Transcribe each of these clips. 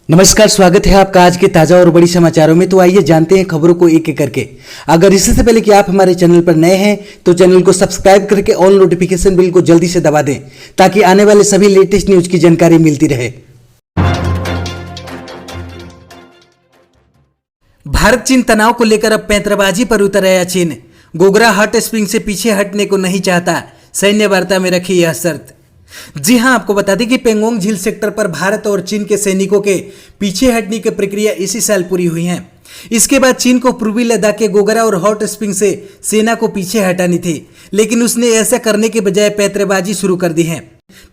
नमस्कार, स्वागत है आपका आज के ताजा और बड़ी समाचारों में। तो आइए जानते हैं खबरों को एक एक करके। अगर इससे पहले कि आप हमारे चैनल पर नए हैं तो चैनल को सब्सक्राइब करके ऑल नोटिफिकेशन बिल को जल्दी से दबा दें ताकि आने वाले सभी लेटेस्ट न्यूज की जानकारी मिलती रहे। भारत चीन तनाव को लेकर अब पैंतराबाजी पर उतर आया चीन। गोगरा हॉट स्प्रिंग से पीछे हटने को नहीं चाहता, सैन्य वार्ता में रखी यह शर्त। जी हां, आपको बता दें कि पेंगोंग झील सेक्टर पर भारत और चीन के सैनिकों के पीछे हटने की प्रक्रिया इसी साल पूरी हुई है। इसके बाद चीन को पूर्वी लद्दाख के गोगरा और हॉट स्प्रिंग से सेना को पीछे हटानी थी, लेकिन उसने ऐसा करने के बजाय पैंतरेबाजी शुरू कर दी है।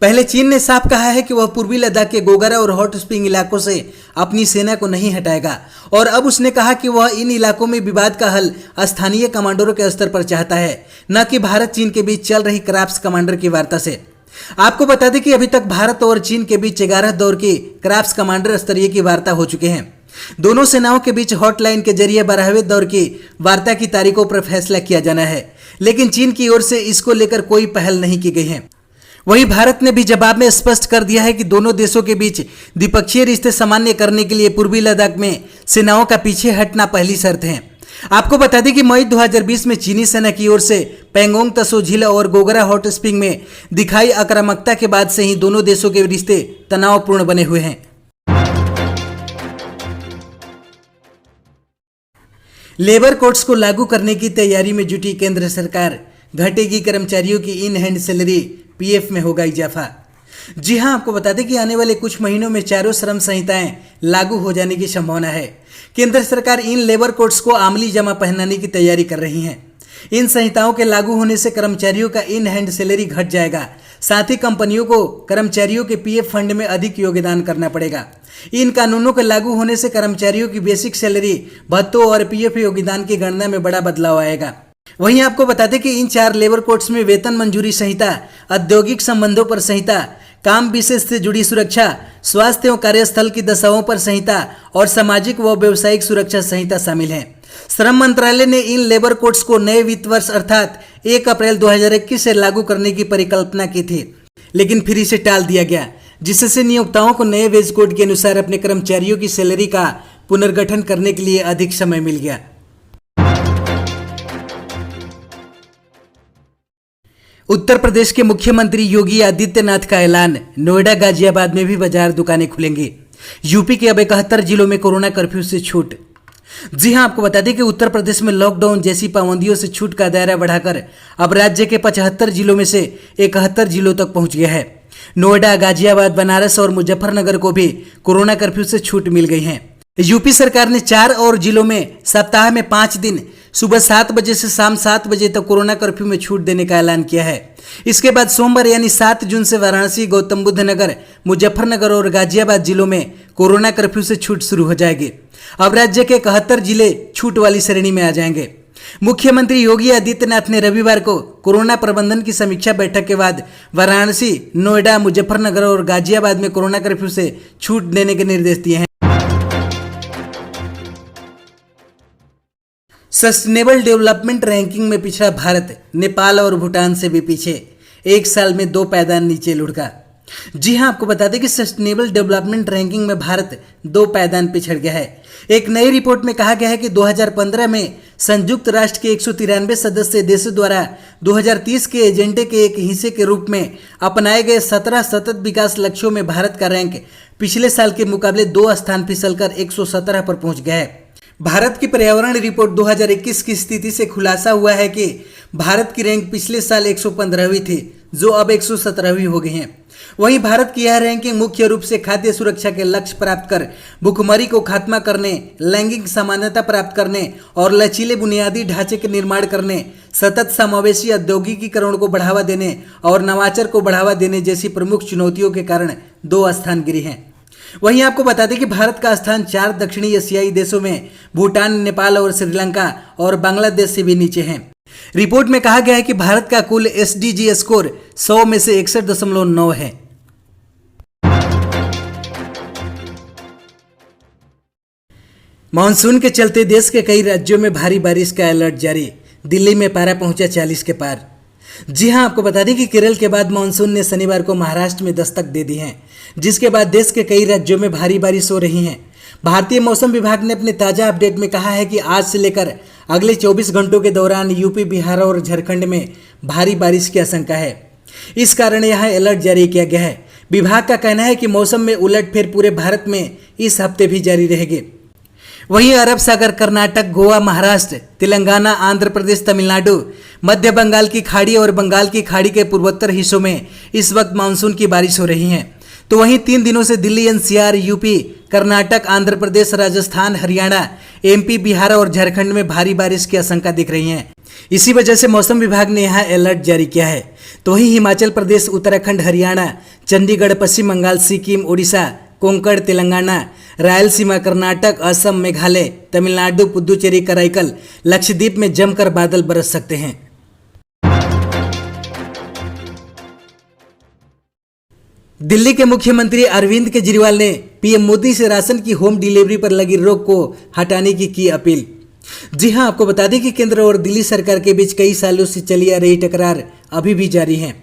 पहले चीन ने साफ कहा है कि वह पूर्वी लद्दाख के गोगरा और हॉट स्प्रिंग इलाकों से अपनी सेना को नहीं हटाएगा, और अब उसने कहा कि वह इन इलाकों में विवाद का हल स्थानीय कमांडरों के स्तर पर चाहता है, न कि भारत चीन के बीच चल रही क्राफ्स कमांडर की वार्ता से। आपको बता दें कि अभी तक भारत और चीन के बीच 11 दौर की क्राफ्स कमांडर स्तरीय की वार्ता हो चुके हैं। दोनों सेनाओं के बीच हॉटलाइन के जरिए 12वें दौर की वार्ता की तारीखों पर फैसला किया जाना है, लेकिन चीन की ओर से इसको लेकर कोई पहल नहीं की गई है। वहीं भारत ने भी जवाब में स्पष्ट कर दिया है कि दोनों देशों के बीच द्विपक्षीय रिश्ते सामान्य करने के लिए पूर्वी लद्दाख में सेनाओं का पीछे हटना पहली शर्त है। आपको बता दें कि मई 2020 में चीनी सेना की ओर से पेंगोंग त्सो झील और गोगरा हॉट स्प्रिंग में दिखाई आक्रामकता के बाद से ही दोनों देशों के रिश्ते तनावपूर्ण बने हुए हैं। लेबर कोड्स को लागू करने की तैयारी में जुटी केंद्र सरकार, घटेगी कर्मचारियों की इन हैंड सैलरी, पीएफ में होगा इजाफा। जी हां, आपको बता दें कि आने वाले कुछ महीनों में चारों श्रम संहिताएं लागू हो जाने की संभावना है। केंद्र सरकार इन लेबर कोड्स को आमली जमा पहनाने की तैयारी कर रही है। इन संहिताओं के लागू होने से कर्मचारियों का इन हैंड सैलरी घट जाएगा, साथ ही कंपनियों को कर्मचारियों के पीएफ फंड में अधिक योगदान करना पड़ेगा। इन कानूनों के लागू होने से कर्मचारियों की बेसिक सैलरी, भत्तों और पीएफ योगदान की गणना में बड़ा बदलाव आएगा। वहीं आपको बता दें कि इन 4 लेबर कोड्स में वेतन मंजूरी संहिता, औद्योगिक संबंधों पर संहिता, काम विशेष से जुड़ी सुरक्षा, स्वास्थ्य एवं कार्यस्थल की दशाओं पर संहिता और सामाजिक व व्यावसायिक सुरक्षा संहिता शामिल है। श्रम मंत्रालय ने इन लेबर कोड्स को नए वित्त वर्ष अर्थात 1 अप्रैल 2021 से लागू करने की परिकल्पना की थी, लेकिन फिर इसे टाल दिया गया, जिससे नियोक्ताओं को नए वेज कोड के अनुसार अपने कर्मचारियों की सैलरी का पुनर्गठन करने के लिए अधिक समय मिल गया। उत्तर प्रदेश के मुख्यमंत्री योगी आदित्यनाथ का ऐलान, नोएडा गाजियाबाद में भी बाजार दुकानें खुलेंगी। यूपी के अब 71 जिलों में कोरोना कर्फ्यू से छूट। जी हां, आपको बता दें कि उत्तर प्रदेश में लॉकडाउन जैसी पाबंदियों से छूट का दायरा बढ़ाकर अब राज्य के 75 जिलों में से 71 जिलों तक पहुंच गया है। नोएडा, गाजियाबाद, बनारस और मुजफ्फरनगर को भी कोरोना कर्फ्यू से छूट मिल गई है। यूपी सरकार ने 4 और जिलों में सप्ताह में 5 दिन सुबह 7 बजे से शाम 7 बजे तक कोरोना कर्फ्यू में छूट देने का ऐलान किया है। इसके बाद सोमवार यानी 7 जून से वाराणसी, गौतम बुद्ध नगर, मुजफ्फरनगर और गाजियाबाद जिलों में कोरोना कर्फ्यू से छूट शुरू हो जाएगी। अब राज्य के 71 जिले छूट वाली श्रेणी में आ जाएंगे। मुख्यमंत्री योगी आदित्यनाथ ने रविवार को कोरोना प्रबंधन की समीक्षा बैठक के बाद वाराणसी, नोएडा, मुजफ्फरनगर और गाजियाबाद में कोरोना कर्फ्यू से छूट देने के निर्देश दिए हैं। सस्टेनेबल डेवलपमेंट रैंकिंग में पिछड़ा भारत, नेपाल और भूटान से भी पीछे, 1 साल में 2 पायदान नीचे लुढ़का। जी हां, आपको बता दें कि सस्टेनेबल डेवलपमेंट रैंकिंग में भारत 2 पायदान पिछड़ गया है। एक नई रिपोर्ट में कहा गया है कि 2015 में संयुक्त राष्ट्र के 193 सदस्य देशों द्वारा 2030 के एजेंडे के एक हिस्से के रूप में अपनाए गए 17 सतत विकास लक्ष्यों में भारत का रैंक पिछले साल के मुकाबले 2 स्थान फिसलकर 117 पर पहुंच गया है। भारत की पर्यावरण रिपोर्ट 2021 की स्थिति से खुलासा हुआ है कि भारत की रैंक पिछले साल 115वीं थी, जो अब 117वीं हो गई है। वहीं भारत की यह रैंकिंग मुख्य रूप से खाद्य सुरक्षा के लक्ष्य प्राप्त कर, भुखमरी को खात्मा करने, लैंगिक समानता प्राप्त करने और लचीले बुनियादी ढांचे के निर्माण करने, सतत समावेशी औद्योगिकीकरण को बढ़ावा देने और नवाचार को बढ़ावा देने जैसी प्रमुख चुनौतियों के कारण 2 स्थान गिरे हैं। वहीं आपको बता दें कि भारत का स्थान 4 दक्षिणी एशियाई देशों में भूटान, नेपाल और श्रीलंका और बांग्लादेश से भी नीचे हैं। रिपोर्ट में कहा गया है कि भारत का कुल एसडीजी स्कोर 100 में से 61.9 है। मानसून के चलते देश के कई राज्यों में भारी बारिश का अलर्ट जारी। दिल्ली में पारा पहुंचा 40 के पार। जी हां, आपको बता दें कि केरल के बाद मानसून ने शनिवार को महाराष्ट्र में दस्तक दे दी है, जिसके बाद देश के कई राज्यों में भारी बारिश हो रही है। भारतीय मौसम विभाग ने अपने ताजा अपडेट में कहा है कि आज से लेकर अगले 24 घंटों के दौरान यूपी, बिहार और झारखंड में भारी बारिश की आशंका है। इस कारण यहां अलर्ट जारी किया गया है। विभाग का कहना है कि मौसम में उलटफेर पूरे भारत में इस हफ्ते भी जारी रहेगी। वहीं अरब सागर, कर्नाटक, गोवा, महाराष्ट्र, तेलंगाना, आंध्र प्रदेश, तमिलनाडु, मध्य बंगाल की खाड़ी और बंगाल की खाड़ी के पूर्वोत्तर हिस्सों में इस वक्त मानसून की बारिश हो रही है। तो वहीं 3 दिनों से Delhi NCR, UP, Karnataka, Andhra Pradesh, Rajasthan, Haryana, MP, Bihar और झारखंड में भारी बारिश की आशंका दिख रही है। इसी वजह से मौसम विभाग ने यहां अलर्ट जारी किया है। तो वहीं हिमाचल प्रदेश, उत्तराखंड, हरियाणा, चंडीगढ़, पश्चिम बंगाल, सिक्किम, ओडिशा, कोंकण, तेलंगाना, रायलसीमा, कर्नाटक, असम, मेघालय, तमिलनाडु, पुदुचेरी, कराईकल, लक्षद्वीप में जमकर बादल बरस सकते हैं। दिल्ली के मुख्यमंत्री अरविंद केजरीवाल ने पीएम मोदी से राशन की होम डिलीवरी पर लगी रोक को हटाने की अपील। जी हां, आपको बता दें कि केंद्र और दिल्ली सरकार के बीच कई सालों से चली आ रही टकरार अभी भी जारी है।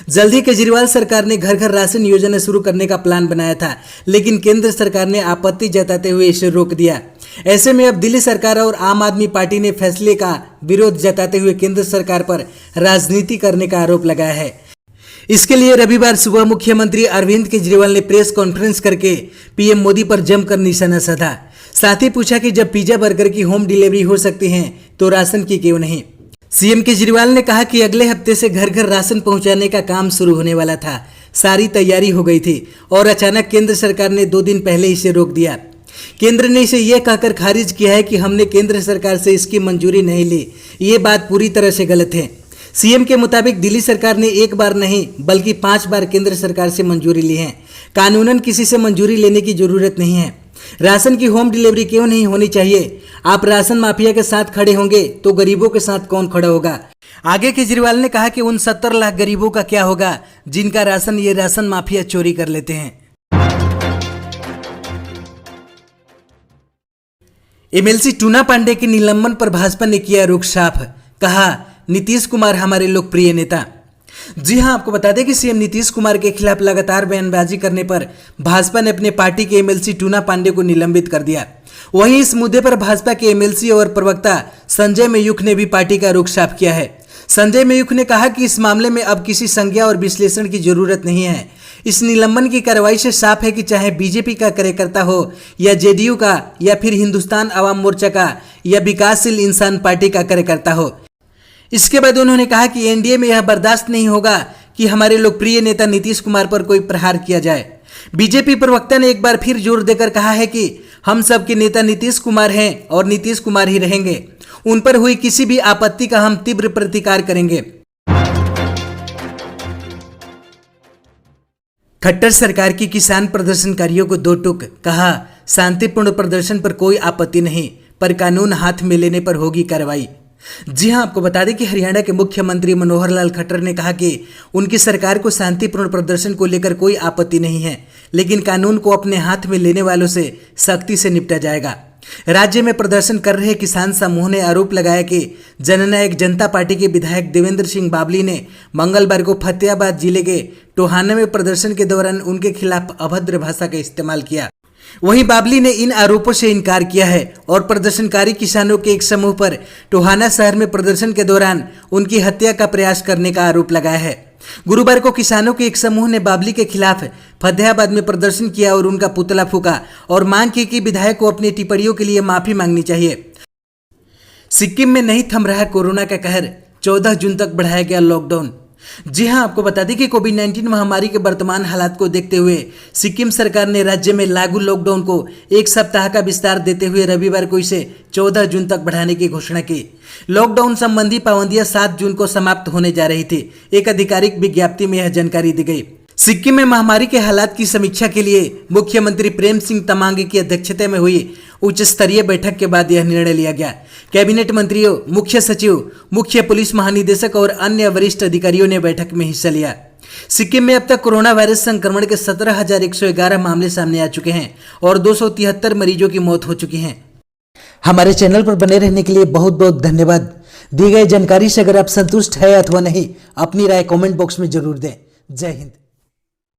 जल्द ही केजरीवाल सरकार ने घर घर राशन योजना शुरू करने का प्लान बनाया था, लेकिन केंद्र सरकार ने आपत्ति जताते हुए इसे रोक दिया। ऐसे में अब दिल्ली सरकार और आम आदमी पार्टी ने फैसले का विरोध जताते हुए केंद्र सरकार पर राजनीति करने का आरोप लगाया है। इसके लिए रविवार सुबह मुख्यमंत्री अरविंद केजरीवाल ने प्रेस कॉन्फ्रेंस करके पीएम मोदी पर जमकर निशाना साधा। साथ ही पूछा कि जब पिज्जा, बर्गर की होम डिलीवरी हो सकती है तो राशन की क्यों नहीं। सीएम केजरीवाल ने कहा कि अगले हफ्ते से घर घर राशन पहुंचाने का काम शुरू होने वाला था, सारी तैयारी हो गई थी और अचानक केंद्र सरकार ने 2 दिन पहले इसे रोक दिया। केंद्र ने इसे यह कहकर खारिज किया है कि हमने केंद्र सरकार से इसकी मंजूरी नहीं ली। ये बात पूरी तरह से गलत है। सीएम के मुताबिक दिल्ली सरकार ने 1 बार नहीं बल्कि 5 बार केंद्र सरकार से मंजूरी ली है। कानूनन किसी से मंजूरी लेने की जरूरत नहीं है। राशन की होम डिलीवरी क्यों नहीं होनी चाहिए? आप राशन माफिया के साथ खड़े होंगे तो गरीबों के साथ कौन खड़ा होगा? आगे केजरीवाल ने कहा कि उन 70 लाख गरीबों का क्या होगा जिनका राशन ये राशन माफिया चोरी कर लेते हैं। एमएलसी टूना पांडे के निलंबन पर भाजपा ने किया रुख साफ, कहा नीतीश कुमार हमारे लोकप्रिय नेता। जी हां, आपको बता दें कि सीएम नीतीश कुमार के खिलाफ लगातार बयानबाजी करने पर भाजपा ने अपने पार्टी के एमएलसी टूना पांडे को निलंबित कर दिया। वहीं इस मुद्दे पर भाजपा के एमएलसी और प्रवक्ता संजय मयूख ने भी पार्टी का रुख साफ किया है। संजय मयूख ने कहा कि इस मामले में अब किसी संज्ञा और विश्लेषण की जरूरत नहीं है। इस निलंबन की कार्रवाई से साफ है कि चाहे बीजेपी का कार्यकर्ता हो या जेडीयू का या फिर हिंदुस्तान अवाम मोर्चा का या विकासशील इंसान पार्टी का कार्यकर्ता हो। इसके बाद उन्होंने कहा कि एनडीए में यह बर्दाश्त नहीं होगा कि हमारे लोकप्रिय नेता नीतीश कुमार पर कोई प्रहार किया जाए। बीजेपी प्रवक्ता ने एक बार फिर जोर देकर कहा है कि हम सब के नेता नीतीश कुमार हैं और नीतीश कुमार ही रहेंगे। उन पर हुई किसी भी आपत्ति का हम तीव्र प्रतिकार करेंगे। खट्टर सरकार की किसान प्रदर्शनकारियों को 2 टूक, कहा शांतिपूर्ण प्रदर्शन पर कोई आपत्ति नहीं, पर कानून हाथ में लेने पर होगी कार्रवाई। जी हां, आपको बता दें कि हरियाणा के मुख्यमंत्री मनोहर लाल खट्टर ने कहा कि उनकी सरकार को शांतिपूर्ण प्रदर्शन को लेकर कोई आपत्ति नहीं है, लेकिन कानून को अपने हाथ में लेने वालों से सख्ती से निपटा जाएगा। राज्य में प्रदर्शन कर रहे किसान समूह ने आरोप लगाया कि जननायक जनता पार्टी के विधायक देवेंद्र सिंह बाबली ने मंगलवार को फतेहाबाद जिले के टोहाना में प्रदर्शन के दौरान उनके खिलाफ अभद्र भाषा का इस्तेमाल किया। वहीं बाबली ने इन आरोपों से इनकार किया है और प्रदर्शनकारी किसानों के एक समूह पर टोहाना शहर में प्रदर्शन के दौरान उनकी हत्या का प्रयास करने का आरोप लगाया है। गुरुवार को किसानों के एक समूह ने बाबली के खिलाफ फतेहाबाद में प्रदर्शन किया और उनका पुतला फूका और मांग की कि विधायक को अपनी टिप्पणियों के लिए माफी मांगनी चाहिए। सिक्किम में नहीं थम रहा कोरोना का कहर, 14 जून तक बढ़ाया गया लॉकडाउन। जी हां, आपको बता दें कि कोविड-19 महामारी के वर्तमान हालात को देखते हुए सिक्किम सरकार ने राज्य में लागू लॉकडाउन को 1 सप्ताह का विस्तार देते हुए रविवार को इसे 14 जून तक बढ़ाने की घोषणा की। लॉकडाउन संबंधी पाबंदियां 7 जून को समाप्त होने जा रही थी। एक आधिकारिक विज्ञप्ति में यह जानकारी दी गई। सिक्किम में महामारी के हालात की समीक्षा के लिए मुख्यमंत्री प्रेम सिंह तमांगे की अध्यक्षता में हुई उच्च स्तरीय बैठक के बाद यह निर्णय लिया गया। कैबिनेट मंत्रियों, मुख्य सचिव, मुख्य पुलिस महानिदेशक और अन्य वरिष्ठ अधिकारियों ने बैठक में हिस्सा लिया। सिक्किम में अब तक कोरोना वायरस संक्रमण के 17,111 मामले सामने आ चुके हैं और 273 मरीजों की मौत हो चुकी है। हमारे चैनल पर बने रहने के लिए बहुत बहुत धन्यवाद। दी गई जानकारी से अगर आप संतुष्ट है अथवा नहीं, अपनी राय कमेंट बॉक्स में जरूर दें। जय हिंद।